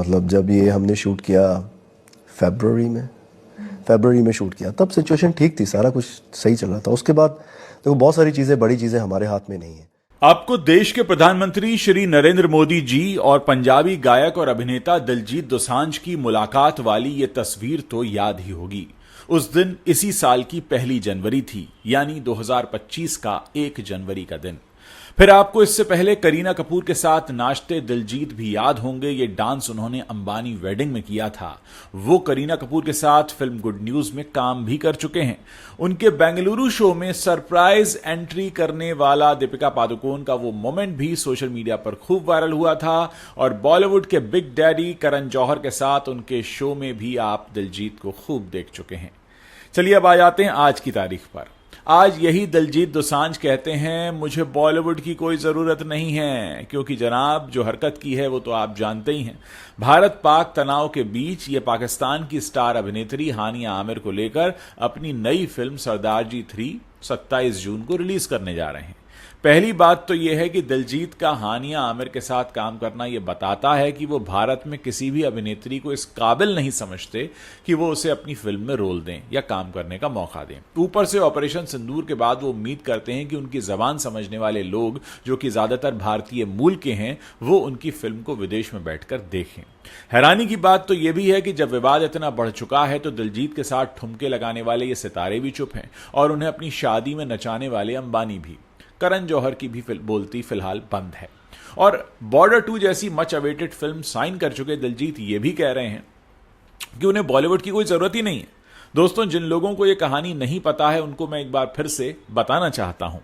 मतलब जब ये हमने शूट किया फरवरी में शूट किया, तब सिचुएशन ठीक थी, सारा कुछ सही चल रहा था। उसके बाद देखो बहुत सारी चीज़ें, बड़ी चीज़ें हमारे हाथ में नहीं है। आपको देश के प्रधानमंत्री श्री नरेंद्र मोदी जी और पंजाबी गायक और अभिनेता दिलजीत दोसांझ की मुलाकात वाली ये तस्वीर तो याद ही होगी। उस दिन इसी साल की 1 जनवरी थी, यानी 2025 का 1 जनवरी का दिन। फिर आपको इससे पहले करीना कपूर के साथ नाचते दिलजीत भी याद होंगे। ये डांस उन्होंने अंबानी वेडिंग में किया था। वो करीना कपूर के साथ फिल्म गुड न्यूज में काम भी कर चुके हैं। उनके बेंगलुरु शो में सरप्राइज एंट्री करने वाला दीपिका पादुकोण का वो मोमेंट भी सोशल मीडिया पर खूब वायरल हुआ था। और बॉलीवुड के बिग डैडी करण जौहर के साथ उनके शो में भी आप दिलजीत को खूब देख चुके हैं। चलिए अब आ जाते हैं आज की तारीख पर। आज यही दिलजीत दोसांझ कहते हैं, मुझे बॉलीवुड की कोई जरूरत नहीं है, क्योंकि जनाब जो हरकत की है वो तो आप जानते ही हैं। भारत पाक तनाव के बीच ये पाकिस्तान की स्टार अभिनेत्री हानिया आमिर को लेकर अपनी नई फिल्म सरदार जी 3 27 जून को रिलीज करने जा रहे हैं। पहली बात तो यह है कि दिलजीत का हानिया आमिर के साथ काम करना यह बताता है कि वो भारत में किसी भी अभिनेत्री को इस काबिल नहीं समझते कि वो उसे अपनी फिल्म में रोल दें या काम करने का मौका दें। ऊपर से ऑपरेशन सिंदूर के बाद वो उम्मीद करते हैं कि उनकी जबान समझने वाले लोग, जो कि ज्यादातर भारतीय मूल के हैं, वो उनकी फिल्म को विदेश में बैठकर देखें। हैरानी की बात तो यह भी है कि जब विवाद इतना बढ़ चुका है तो दिलजीत के साथ ठुमके लगाने वाले ये सितारे भी चुप हैं और उन्हें अपनी शादी में नचाने वाले अंबानी भी। करण जौहर की भी बोलती फिलहाल बंद है। और बॉर्डर 2 जैसी मच अवेटेड फिल्म साइन कर चुके दिलजीत ये भी कह रहे हैं कि उन्हें बॉलीवुड की कोई जरूरत ही नहीं है। दोस्तों, जिन लोगों को यह कहानी नहीं पता है उनको मैं एक बार फिर से बताना चाहता हूं।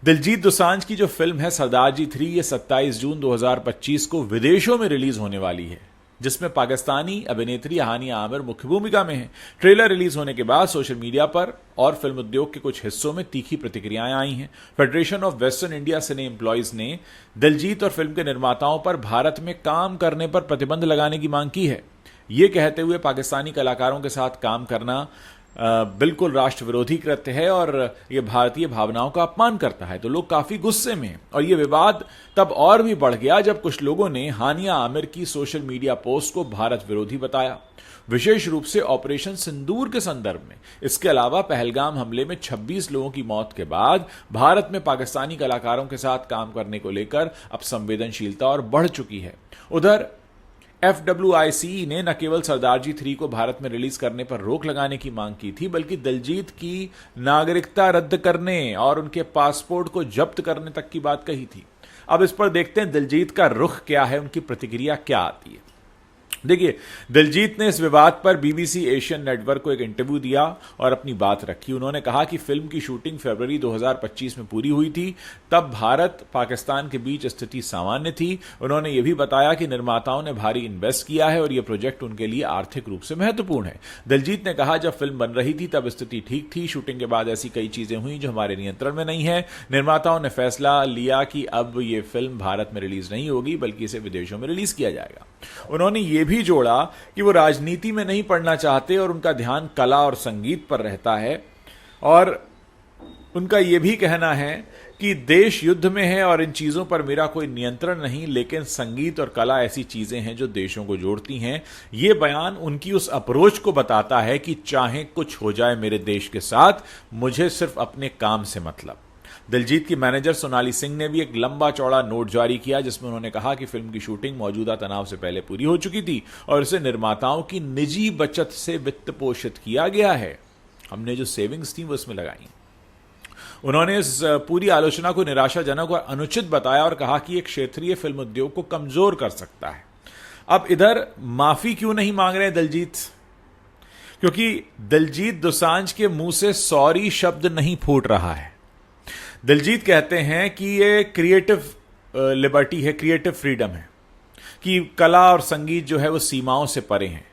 दिलजीत दोसांझ की जो फिल्म है सरदार जी 3, ये 27 जून 2025 को विदेशों में रिलीज होने वाली है, जिसमें पाकिस्तानी अभिनेत्री हानिया आमिर मुख्य भूमिका में है। ट्रेलर रिलीज होने के बाद सोशल मीडिया पर और फिल्म उद्योग के कुछ हिस्सों में तीखी प्रतिक्रियाएं आई हैं। Federation of western India cine employees ने दिलजीत और फिल्म के निर्माताओं पर भारत में काम करने पर प्रतिबंध लगाने की मांग की है। ये कहते हुए पाकिस्तानी कलाकारों के साथ काम करना बिल्कुल राष्ट्र विरोधी कृत्य है और यह भारतीय भावनाओं का अपमान करता है। तो लोग काफी गुस्से में हैं और यह विवाद तब और भी बढ़ गया जब कुछ लोगों ने हानिया आमिर की सोशल मीडिया पोस्ट को भारत विरोधी बताया, विशेष रूप से ऑपरेशन सिंदूर के संदर्भ में। इसके अलावा पहलगाम हमले में 26 लोगों की मौत के बाद भारत में पाकिस्तानी कलाकारों के साथ काम करने को लेकर अब संवेदनशीलता और बढ़ चुकी है। उधर FWICE ने न केवल सरदार जी 3 को भारत में रिलीज करने पर रोक लगाने की मांग की थी, बल्कि दिलजीत की नागरिकता रद्द करने और उनके पासपोर्ट को जब्त करने तक की बात कही थी। अब इस पर देखते हैं दिलजीत का रुख क्या है, उनकी प्रतिक्रिया क्या आती है। देखिए, दिलजीत ने इस विवाद पर BBC एशियन नेटवर्क को एक इंटरव्यू दिया और अपनी बात रखी। उन्होंने कहा कि फिल्म की शूटिंग फरवरी 2025 में पूरी हुई थी, तब भारत पाकिस्तान के बीच स्थिति सामान्य थी। उन्होंने यह भी बताया कि निर्माताओं ने भारी इन्वेस्ट किया है और यह प्रोजेक्ट उनके लिए आर्थिक रूप से महत्वपूर्ण है। दिलजीत ने कहा, जब फिल्म बन रही थी तब स्थिति ठीक थी, शूटिंग के बाद ऐसी कई चीजें हुई जो हमारे नियंत्रण में नहीं है। निर्माताओं ने फैसला लिया कि अब यह फिल्म भारत में रिलीज नहीं होगी बल्कि इसे विदेशों में रिलीज किया जाएगा। उन्होंने यह भी जोड़ा कि वो राजनीति में नहीं पड़ना चाहते और उनका ध्यान कला और संगीत पर रहता है। और उनका यह भी कहना है कि देश युद्ध में है और इन चीजों पर मेरा कोई नियंत्रण नहीं, लेकिन संगीत और कला ऐसी चीजें हैं जो देशों को जोड़ती हैं। यह बयान उनकी उस अप्रोच को बताता है कि चाहे कुछ हो जाए मेरे देश के साथ, मुझे सिर्फ अपने काम से मतलब। दिलजीत की मैनेजर सोनाली सिंह ने भी एक लंबा चौड़ा नोट जारी किया जिसमें उन्होंने कहा कि फिल्म की शूटिंग मौजूदा तनाव से पहले पूरी हो चुकी थी और इसे निर्माताओं की निजी बचत से वित्त पोषित किया गया है। हमने जो सेविंग्स थी वो इसमें लगाई। उन्होंने इस पूरी आलोचना को निराशाजनक और अनुचित बताया और कहा कि एक क्षेत्रीय फिल्म उद्योग को कमजोर कर सकता है। अब इधर माफी क्यों नहीं मांग रहे दलजीत? क्योंकि दिलजीत दोसांझ के मुंह से सॉरी शब्द नहीं फूट रहा है। दिलजीत कहते हैं कि ये क्रिएटिव लिबर्टी है, क्रिएटिव फ्रीडम है, कि कला और संगीत जो है वो सीमाओं से परे हैं।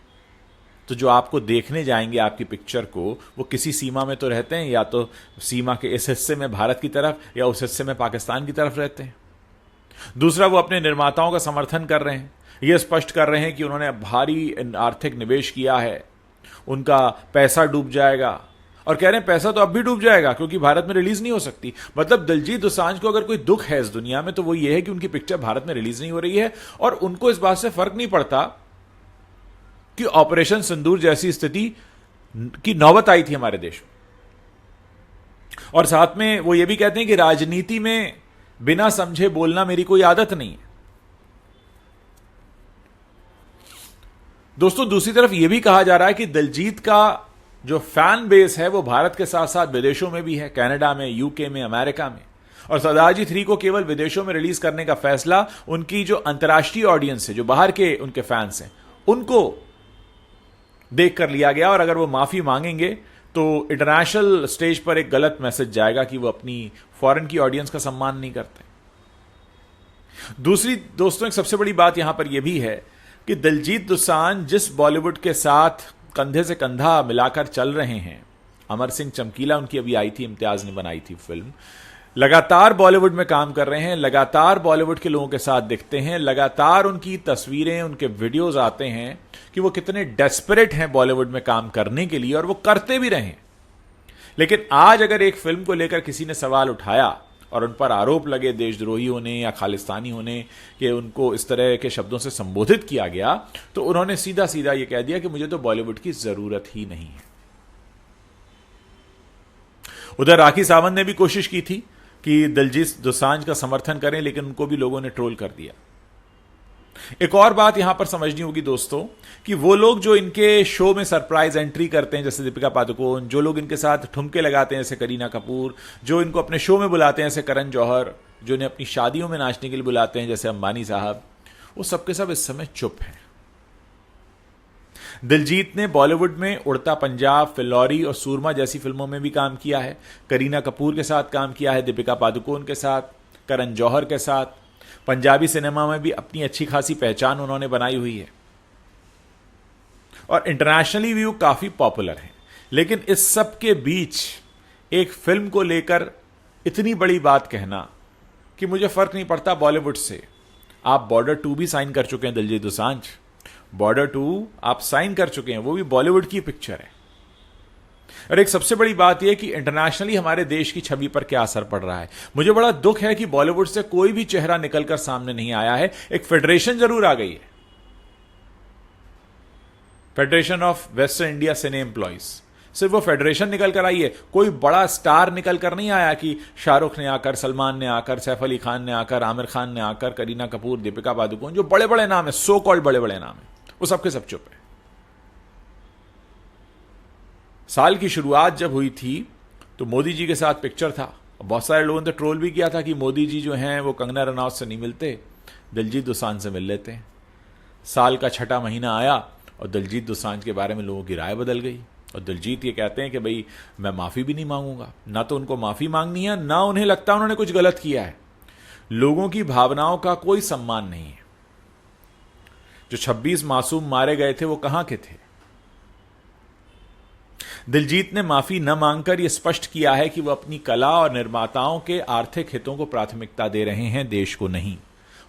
तो जो आपको देखने जाएंगे आपकी पिक्चर को, वो किसी सीमा में तो रहते हैं, या तो सीमा के इस हिस्से में भारत की तरफ या उस हिस्से में पाकिस्तान की तरफ रहते हैं। दूसरा, वो अपने निर्माताओं का समर्थन कर रहे हैं, ये स्पष्ट कर रहे हैं कि उन्होंने भारी आर्थिक निवेश किया है, उनका पैसा डूब जाएगा और कह रहे हैं पैसा तो अब भी डूब जाएगा क्योंकि भारत में रिलीज नहीं हो सकती। मतलब दिलजीत दोसांझ को अगर कोई दुख है इस दुनिया में तो वो ये है कि उनकी पिक्चर भारत में रिलीज नहीं हो रही है, और उनको इस बात से फर्क नहीं पड़ता कि ऑपरेशन सिंदूर जैसी स्थिति की नौबत आई थी हमारे देश में। और साथ में वो ये भी कहते हैं कि राजनीति में बिना समझे बोलना मेरी कोई आदत नहीं है। दोस्तों, दूसरी तरफ यह भी कहा जा रहा है कि दिलजीत का जो फैन बेस है वो भारत के साथ साथ विदेशों में भी है, कनाडा में, यूके में, अमेरिका में। और सरदारजी 3 को केवल विदेशों में रिलीज करने का फैसला उनकी जो अंतर्राष्ट्रीय ऑडियंस है, जो बाहर के उनके फैंस हैं, उनको देख कर लिया गया। और अगर वो माफी मांगेंगे तो इंटरनेशनल स्टेज पर एक गलत मैसेज जाएगा कि वो अपनी फॉरेन की ऑडियंस का सम्मान नहीं करते। दूसरी दोस्तों, एक सबसे बड़ी बात यहां पर यह भी है कि दिलजीत दोसांझ जिस बॉलीवुड के साथ कंधे से कंधा मिलाकर चल रहे हैं, अमर सिंह चमकीला उनकी अभी आई थी, इम्तियाज ने बनाई थी फिल्म, लगातार बॉलीवुड में काम कर रहे हैं, लगातार बॉलीवुड के लोगों के साथ दिखते हैं, लगातार उनकी तस्वीरें, उनके वीडियोस आते हैं कि वो कितने डेस्परेट हैं बॉलीवुड में काम करने के लिए, और वो करते भी रहे। लेकिन आज अगर एक फिल्म को लेकर किसी ने सवाल उठाया और उन पर आरोप लगे देशद्रोही होने या खालिस्तानी होने कि उनको इस तरह के शब्दों से संबोधित किया गया, तो उन्होंने सीधा सीधा यह कह दिया कि मुझे तो बॉलीवुड की जरूरत ही नहीं है। उधर राखी सावंत ने भी कोशिश की थी कि दिलजीत दोसांझ का समर्थन करें, लेकिन उनको भी लोगों ने ट्रोल कर दिया। एक और बात यहां पर समझनी होगी दोस्तों कि वो लोग जो इनके शो में सरप्राइज एंट्री करते हैं जैसे दीपिका पादुकोण, जो लोग इनके साथ ठुमके लगाते हैं जैसे करीना कपूर, जो इनको अपने शो में बुलाते हैं जैसे करण जौहर, जो इन्हें अपनी शादियों में नाचने के लिए बुलाते हैं जैसे अंबानी साहब, वो सबके सब इस समय चुप हैं। दिलजीत ने बॉलीवुड में उड़ता पंजाब, फिल्लौरी और सूरमा जैसी फिल्मों में भी काम किया है, करीना कपूर के साथ काम किया है, दीपिका पादुकोण के साथ, करण जौहर के साथ। पंजाबी सिनेमा में भी अपनी अच्छी खासी पहचान उन्होंने बनाई हुई है और इंटरनेशनली भी वो काफी पॉपुलर हैं। लेकिन इस सब के बीच एक फिल्म को लेकर इतनी बड़ी बात कहना कि मुझे फर्क नहीं पड़ता बॉलीवुड से। आप बॉर्डर 2 भी साइन कर चुके हैं दिलजीत दोसांझ, बॉर्डर 2 आप साइन कर चुके हैं, वो भी बॉलीवुड की पिक्चर है। और एक सबसे बड़ी बात यह कि इंटरनेशनली हमारे देश की छवि पर क्या असर पड़ रहा है। मुझे बड़ा दुख है कि बॉलीवुड से कोई भी चेहरा निकलकर सामने नहीं आया है। एक फेडरेशन जरूर आ गई है, federation of western India cine employees, सिर्फ वो फेडरेशन निकल कर आई है। कोई बड़ा स्टार निकल कर नहीं आया कि शाहरुख ने आकर, सलमान ने आकर, सैफ अली खान ने आकर, आमिर खान ने आकर, करीना कपूर, दीपिका पादुकोण, जो बड़े बड़े नाम है, सो कॉल्ड बड़े बड़े नाम है, वो सबके सब चुप है। साल की शुरुआत जब हुई थी तो मोदी जी के साथ पिक्चर था, बहुत सारे लोगों ने ट्रोल भी किया था कि मोदी जी जो हैं वो कंगना रनौत से नहीं मिलते, दिलजीत दोसांझ से मिल लेते हैं। साल का 6ठा महीना आया और दिलजीत दोसांझ के बारे में लोगों की राय बदल गई और दिलजीत ये कहते हैं कि भाई मैं माफी भी नहीं मांगूंगा। ना तो उनको माफी मांगनी है, ना उन्हें लगता उन्होंने कुछ गलत किया है। लोगों की भावनाओं का कोई सम्मान नहीं है। जो 26 मासूम मारे गए थे वो कहां के थे? दिलजीत ने माफी न मांगकर यह स्पष्ट किया है कि वह अपनी कला और निर्माताओं के आर्थिक हितों को प्राथमिकता दे रहे हैं, देश को नहीं।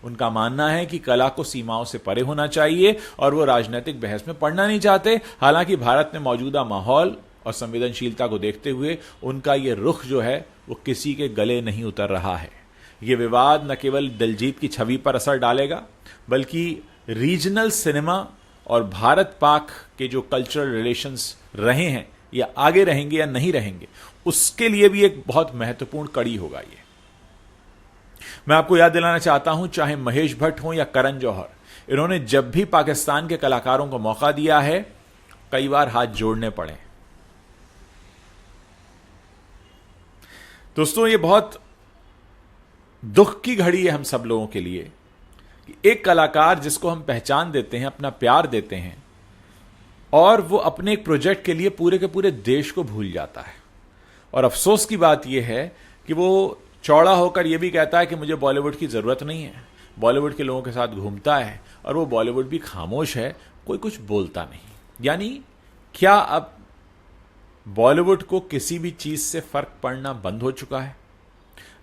उनका मानना है कि कला को सीमाओं से परे होना चाहिए और वो राजनीतिक बहस में पड़ना नहीं चाहते। हालांकि भारत में मौजूदा माहौल और संवेदनशीलता को देखते हुए उनका यह रुख जो है वो किसी के गले नहीं उतर रहा है। यह विवाद न केवल दिलजीत की छवि पर असर डालेगा बल्कि रीजनल सिनेमा और भारत पाक के जो कल्चरल रिलेशंस रहे हैं या आगे रहेंगे या नहीं रहेंगे, उसके लिए भी एक बहुत महत्वपूर्ण कड़ी होगा। ये मैं आपको याद दिलाना चाहता हूं, चाहे महेश भट्ट हो या करण जौहर, इन्होंने जब भी पाकिस्तान के कलाकारों को मौका दिया है कई बार हाथ जोड़ने पड़े। दोस्तों, ये बहुत दुख की घड़ी है हम सब लोगों के लिए कि एक कलाकार जिसको हम पहचान देते हैं, अपना प्यार देते हैं, और वो अपने एक प्रोजेक्ट के लिए पूरे के पूरे देश को भूल जाता है। और अफसोस की बात यह है कि वो चौड़ा होकर यह भी कहता है कि मुझे बॉलीवुड की जरूरत नहीं है, बॉलीवुड के लोगों के साथ घूमता है, और वो बॉलीवुड भी खामोश है, कोई कुछ बोलता नहीं। यानी क्या अब बॉलीवुड को किसी भी चीज से फर्क पड़ना बंद हो चुका है?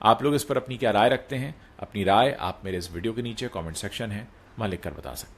आप लोग इस पर अपनी क्या राय रखते हैं? अपनी राय आप मेरे इस वीडियो के नीचे कमेंट सेक्शन है वहां लिखकर बता सकते हैं।